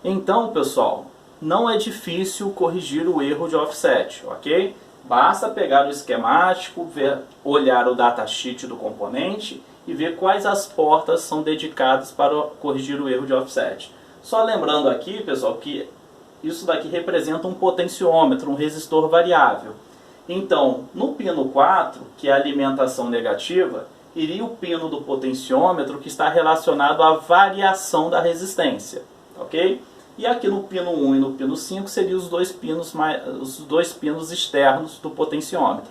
Então, pessoal, não é difícil corrigir o erro de offset, ok? Basta pegar o esquemático, olhar o datasheet do componente e ver quais as portas são dedicadas para corrigir o erro de offset. Só lembrando aqui, pessoal, que isso daqui representa um potenciômetro, um resistor variável. Então, no pino 4, que é a alimentação negativa, iria o pino do potenciômetro que está relacionado à variação da resistência, ok? E aqui no pino 1 e no pino 5 seriam os dois pinos externos do potenciômetro.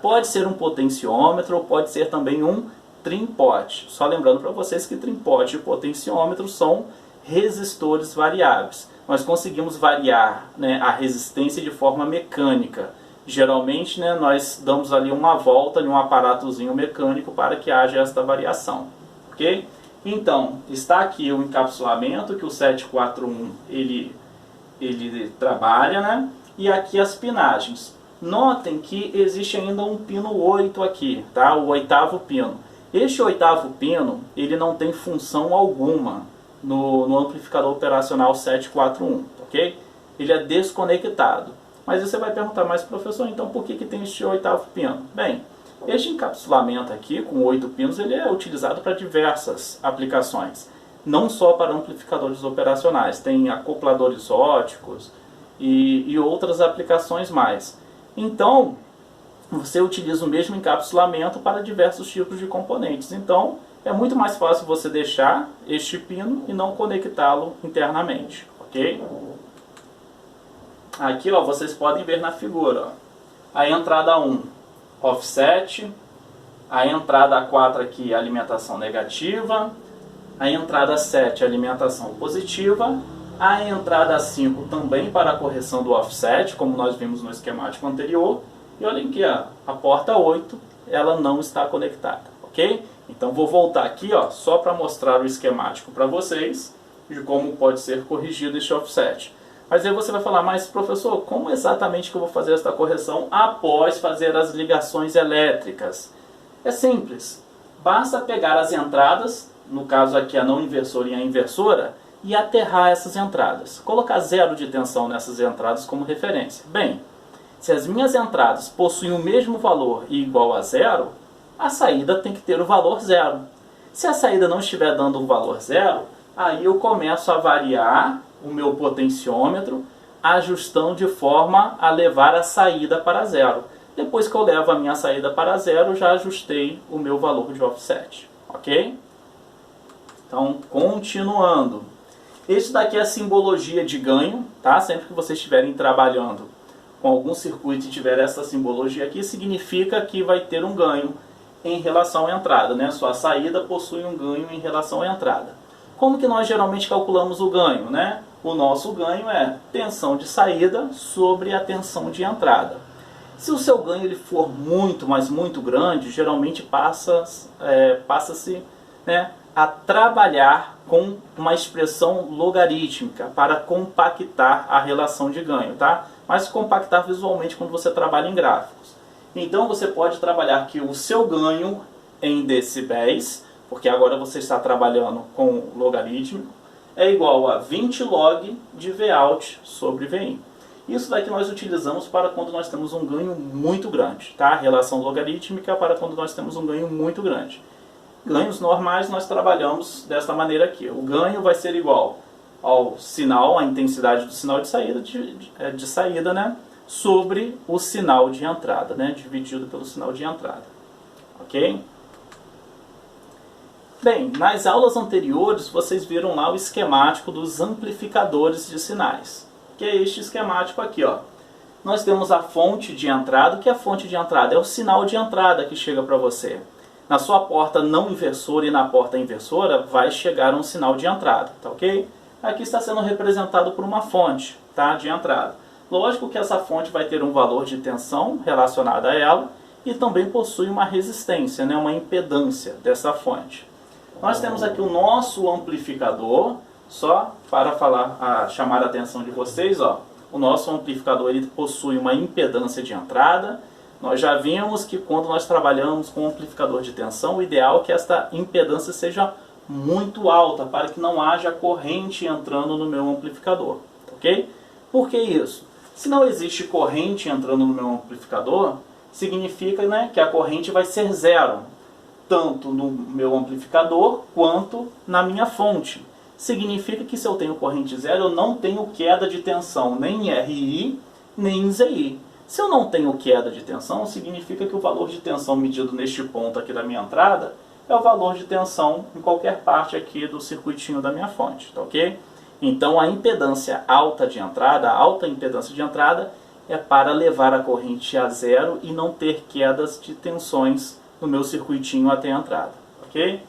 Pode ser um potenciômetro ou pode ser também um trim-pot. Só lembrando para vocês que trim-pot e potenciômetro são resistores variáveis. Nós conseguimos variar, né, a resistência de forma mecânica. Geralmente, né, nós damos ali uma volta em um aparatozinho mecânico para que haja esta variação, ok? Então, está aqui o encapsulamento que o 741 ele trabalha, né? E aqui as pinagens. Notem que existe ainda um pino 8 aqui, tá? O oitavo pino. Este oitavo pino, ele não tem função alguma no amplificador operacional 741, ok? Ele é desconectado. Mas você vai perguntar, mas professor, então por que tem este oitavo pino? Bem, este encapsulamento aqui, com 8 pinos, ele é utilizado para diversas aplicações. Não só para amplificadores operacionais, tem acopladores óticos e outras aplicações mais. Então, você utiliza o mesmo encapsulamento para diversos tipos de componentes. Então, é muito mais fácil você deixar este pino e não conectá-lo internamente, ok? Aqui, ó, vocês podem ver na figura, ó, a entrada 1, offset, a entrada 4 aqui, alimentação negativa, a entrada 7, alimentação positiva, a entrada 5 também para a correção do offset, como nós vimos no esquemático anterior, e olhem aqui, ó, a porta 8, ela não está conectada, ok? Então vou voltar aqui, ó, só para mostrar o esquemático para vocês, de como pode ser corrigido este offset. Mas aí você vai falar, mas professor, como exatamente que eu vou fazer esta correção após fazer as ligações elétricas? É simples, basta pegar as entradas, no caso aqui a não inversora e a inversora, e aterrar essas entradas. Colocar 0 de tensão nessas entradas como referência. Bem, se as minhas entradas possuem o mesmo valor e igual a 0, a saída tem que ter o valor 0. Se a saída não estiver dando o valor 0, aí eu começo a variar o meu potenciômetro, ajustando de forma a levar a saída para 0. Depois que eu levo a minha saída para 0, já ajustei o meu valor de offset, ok? Então, continuando. Isso daqui é a simbologia de ganho, tá? Sempre que vocês estiverem trabalhando com algum circuito e tiver essa simbologia aqui, significa que vai ter um ganho em relação à entrada, né? Sua saída possui um ganho em relação à entrada. Como que nós geralmente calculamos o ganho, né? O nosso ganho é tensão de saída sobre a tensão de entrada. Se o seu ganho ele for muito, mas muito grande, geralmente passa-se, né, a trabalhar com uma expressão logarítmica para compactar a relação de ganho, tá? Mas compactar visualmente quando você trabalha em gráficos. Então você pode trabalhar que o seu ganho em decibéis, porque agora você está trabalhando com logarítmico, é igual a 20 log de Vout sobre Vin. Isso daqui nós utilizamos para quando nós temos um ganho muito grande, tá? Relação logarítmica para quando nós temos um ganho muito grande. Ganhos normais nós trabalhamos desta maneira aqui. O ganho vai ser igual ao sinal, a intensidade do sinal de saída, né? Sobre o sinal de entrada, né? Dividido pelo sinal de entrada. Ok? Bem, nas aulas anteriores vocês viram lá o esquemático dos amplificadores de sinais, que é este esquemático aqui, ó. Nós temos a fonte de entrada. O que é a fonte de entrada? É o sinal de entrada que chega para você. Na sua porta não inversora e na porta inversora vai chegar um sinal de entrada, tá ok? Aqui está sendo representado por uma fonte, tá, de entrada. Lógico que essa fonte vai ter um valor de tensão relacionado a ela e também possui uma resistência, né, uma impedância dessa fonte. Nós temos aqui o nosso amplificador, só para chamar a atenção de vocês, ó, o nosso amplificador ele possui uma impedância de entrada. Nós já vimos que quando nós trabalhamos com um amplificador de tensão, o ideal é que esta impedância seja muito alta, para que não haja corrente entrando no meu amplificador, ok? Por que isso? Se não existe corrente entrando no meu amplificador, significa, né, que a corrente vai ser zero, tanto no meu amplificador quanto na minha fonte. Significa que se eu tenho corrente zero, eu não tenho queda de tensão, nem em RI, nem em ZI. Se eu não tenho queda de tensão, significa que o valor de tensão medido neste ponto aqui da minha entrada é o valor de tensão em qualquer parte aqui do circuitinho da minha fonte, tá ok? Então a impedância alta de entrada, a alta impedância de entrada, é para levar a corrente a zero e não ter quedas de tensões no meu circuitinho até a entrada, ok?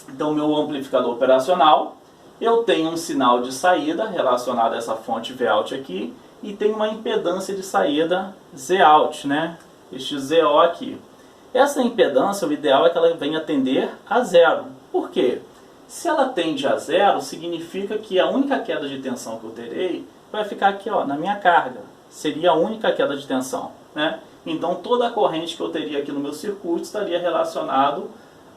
Então meu amplificador operacional, eu tenho um sinal de saída relacionado a essa fonte Vout aqui, e tem uma impedância de saída Zout, né? Este ZO aqui. Essa impedância, o ideal é que ela venha tender a zero. Por quê? Se ela tende a zero, significa que a única queda de tensão que eu terei vai ficar aqui, ó, na minha carga. Seria a única queda de tensão, né? Então toda a corrente que eu teria aqui no meu circuito estaria relacionado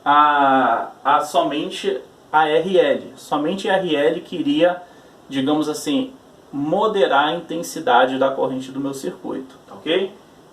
a somente a RL. Somente a RL que iria, digamos assim, moderar a intensidade da corrente do meu circuito, ok?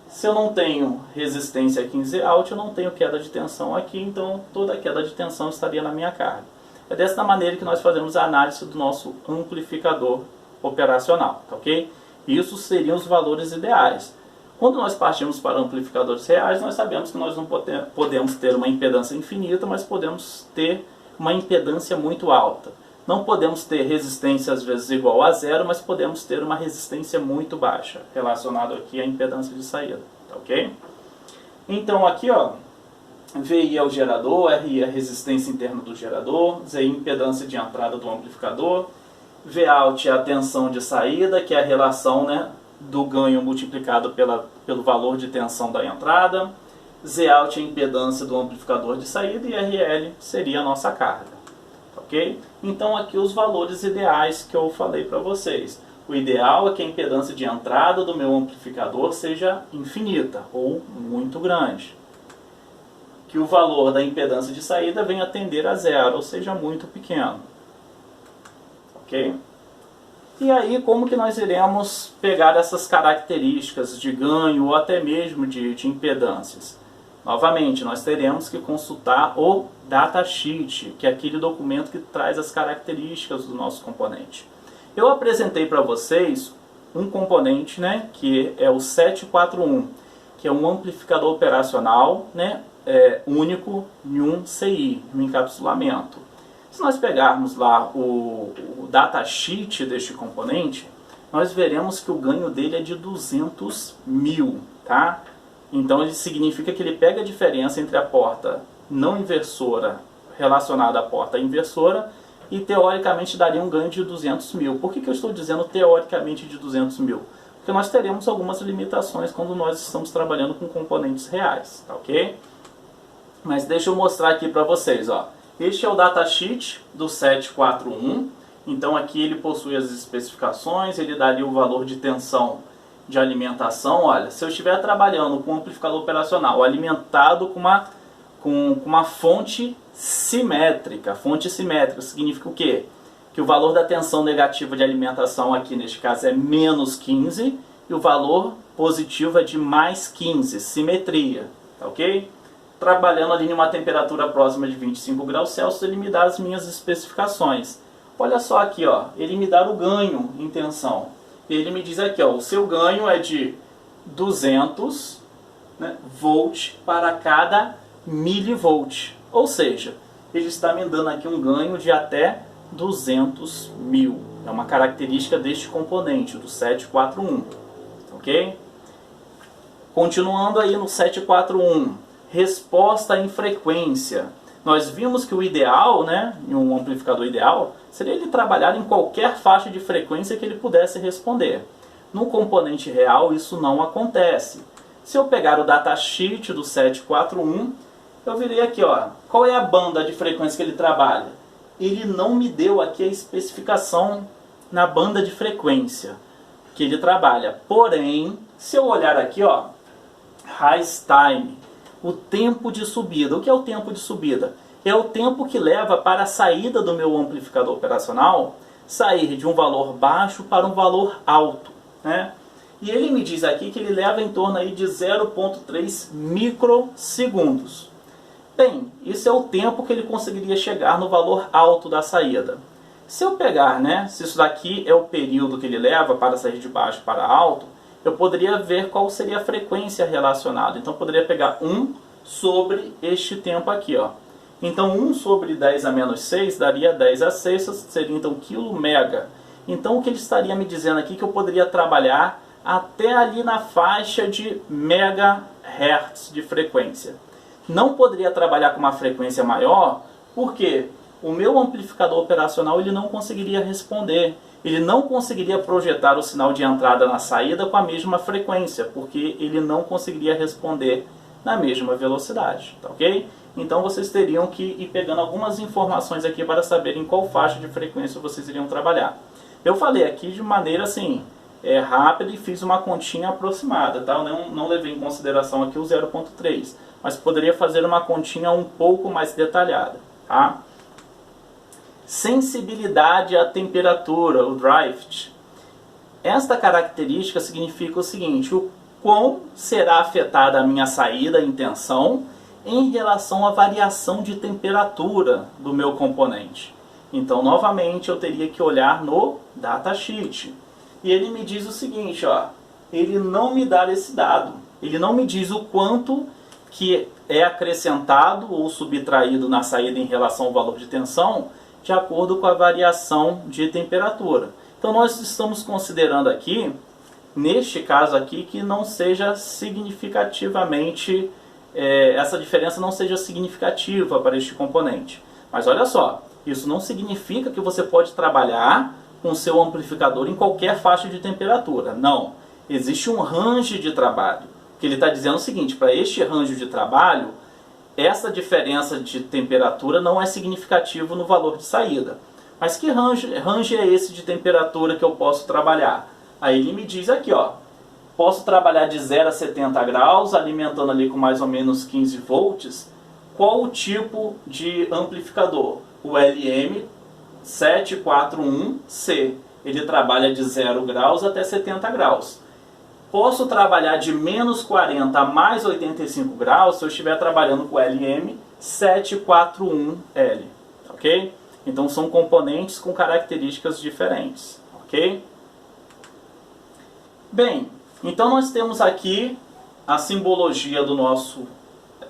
Se eu não tenho resistência aqui em Zout, eu não tenho queda de tensão aqui, então toda a queda de tensão estaria na minha carga. É dessa maneira que nós fazemos a análise do nosso amplificador operacional, ok? Isso seriam os valores ideais. Quando nós partimos para amplificadores reais, nós sabemos que nós não podemos ter uma impedância infinita, mas podemos ter uma impedância muito alta. Não podemos ter resistência às vezes igual a zero, mas podemos ter uma resistência muito baixa, relacionado aqui à impedância de saída, tá ok? Então aqui, ó, VI é o gerador, RI é a resistência interna do gerador, ZI impedância de entrada do amplificador, Vout é a tensão de saída, que é a relação, né, do ganho multiplicado pelo valor de tensão da entrada, Zout é a impedância do amplificador de saída e RL seria a nossa carga. Okay? Então aqui os valores ideais que eu falei para vocês. O ideal é que a impedância de entrada do meu amplificador seja infinita ou muito grande. Que o valor da impedância de saída venha a tender a zero, ou seja, muito pequeno. Ok? E aí como que nós iremos pegar essas características de ganho ou até mesmo de impedâncias? Novamente, nós teremos que consultar o datasheet, que é aquele documento que traz as características do nosso componente. Eu apresentei para vocês um componente, né, que é o 741, que é um amplificador operacional, né, único em um CI, um encapsulamento. Se nós pegarmos lá o datasheet deste componente, nós veremos que o ganho dele é de 200 mil, tá? Então isso significa que ele pega a diferença entre a porta não inversora relacionada à porta inversora e teoricamente daria um ganho de 200 mil. Por que eu estou dizendo teoricamente de 200 mil? Porque nós teremos algumas limitações quando nós estamos trabalhando com componentes reais, tá ok? Mas deixa eu mostrar aqui para vocês, ó. Este é o datasheet do 741. Então aqui ele possui as especificações, ele daria o valor de tensão de alimentação. Olha, se eu estiver trabalhando com um amplificador operacional alimentado com uma fonte simétrica. Fonte simétrica significa o quê? Que o valor da tensão negativa de alimentação aqui neste caso é menos 15 e o valor positivo é de mais 15, simetria, tá ok? Trabalhando ali em uma temperatura próxima de 25 graus Celsius, ele me dá as minhas especificações. Olha só aqui, ó, ele me dá o ganho em tensão. Ele me diz aqui, ó, o seu ganho é de 200, né, volt para cada milivolt. Ou seja, ele está me dando aqui um ganho de até 200 mil. É uma característica deste componente, do 741. Ok? Continuando aí no 741. Resposta em frequência. Nós vimos que o ideal, né, em um amplificador ideal, seria ele trabalhar em qualquer faixa de frequência que ele pudesse responder. No componente real isso não acontece. Se eu pegar o datasheet do 741, eu virei aqui, ó, qual é a banda de frequência que ele trabalha? Ele não me deu aqui a especificação na banda de frequência que ele trabalha. Porém, se eu olhar aqui, ó, rise time, o tempo de subida. O que é o tempo de subida? é o tempo que leva para a saída do meu amplificador operacional sair de um valor baixo para um valor alto, né? E ele me diz aqui que ele leva em torno aí de 0,3 microsegundos. Bem, isso é o tempo que ele conseguiria chegar no valor alto da saída. Se eu pegar, né, se isso daqui é o período que ele leva para sair de baixo para alto, eu poderia ver qual seria a frequência relacionada. Então, eu poderia pegar 1 sobre este tempo aqui, ó. Então, 1 sobre 10 a menos 6 daria 10 a sexta, seria então quilomega. Então, o que ele estaria me dizendo aqui é que eu poderia trabalhar até ali na faixa de megahertz de frequência. Não poderia trabalhar com uma frequência maior, porque o meu amplificador operacional ele não conseguiria responder. Ele não conseguiria projetar o sinal de entrada na saída com a mesma frequência, porque ele não conseguiria responder na mesma velocidade, tá ok? Então vocês teriam que ir pegando algumas informações aqui para saber em qual faixa de frequência vocês iriam trabalhar. Eu falei aqui de maneira assim, rápida e fiz uma continha aproximada, tá? Eu não levei em consideração aqui o 0,3, mas poderia fazer uma continha um pouco mais detalhada, tá? Sensibilidade à temperatura, o drift. Esta característica significa o seguinte: o quão será afetada a minha saída em tensão em relação à variação de temperatura do meu componente. Então, novamente, eu teria que olhar no datasheet. E ele me diz o seguinte, ó, ele não me dá esse dado. Ele não me diz o quanto que é acrescentado ou subtraído na saída em relação ao valor de tensão, de acordo com a variação de temperatura. Então, nós estamos considerando aqui, neste caso aqui, que não seja significativamente, essa diferença não seja significativa para este componente. Mas olha só, isso não significa que você pode trabalhar com o seu amplificador em qualquer faixa de temperatura. Não, existe um range de trabalho. Que ele está dizendo o seguinte: para este range de trabalho, essa diferença de temperatura não é significativa no valor de saída. Mas que range é esse de temperatura que eu posso trabalhar? Aí ele me diz aqui, ó, posso trabalhar de 0 a 70 graus, alimentando ali com mais ou menos 15 volts. Qual o tipo de amplificador? O LM741C. Ele trabalha de 0 graus até 70 graus. Posso trabalhar de menos 40 a mais 85 graus se eu estiver trabalhando com o LM741L, ok? Então são componentes com características diferentes, ok? Bem, então nós temos aqui a simbologia do nosso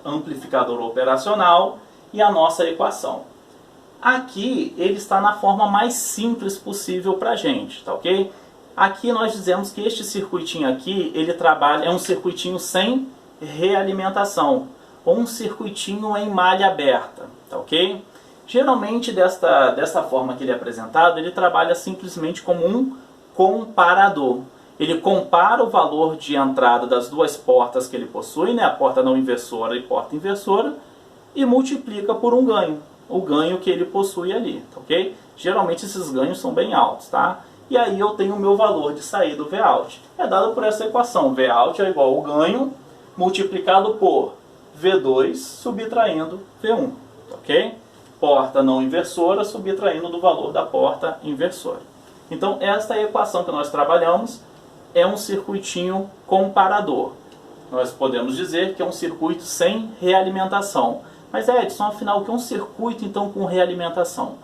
amplificador operacional e a nossa equação. Aqui ele está na forma mais simples possível para a gente, tá ok? Aqui nós dizemos que este circuitinho aqui, ele trabalha, é um circuitinho sem realimentação, ou um circuitinho em malha aberta, tá ok? Geralmente desta forma que ele é apresentado, ele trabalha simplesmente como um comparador. Ele compara o valor de entrada das duas portas que ele possui, né, a porta não inversora e porta inversora, e multiplica por um ganho, o ganho que ele possui ali, tá ok? Geralmente esses ganhos são bem altos, tá? E aí eu tenho o meu valor de saída, o Vout. É dado por essa equação. Vout é igual ao ganho multiplicado por V2 subtraindo V1. Ok? Porta não inversora subtraindo do valor da porta inversora. Então esta é a equação que nós trabalhamos. É um circuitinho comparador. Nós podemos dizer que é um circuito sem realimentação. Mas Edson, afinal, o que é um circuito então com realimentação?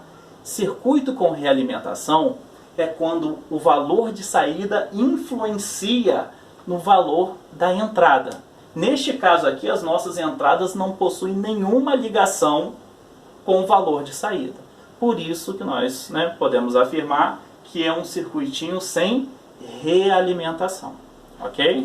Circuito com realimentação é quando o valor de saída influencia no valor da entrada. Neste caso aqui, as nossas entradas não possuem nenhuma ligação com o valor de saída. Por isso que nós, né, podemos afirmar que é um circuitinho sem realimentação. Ok?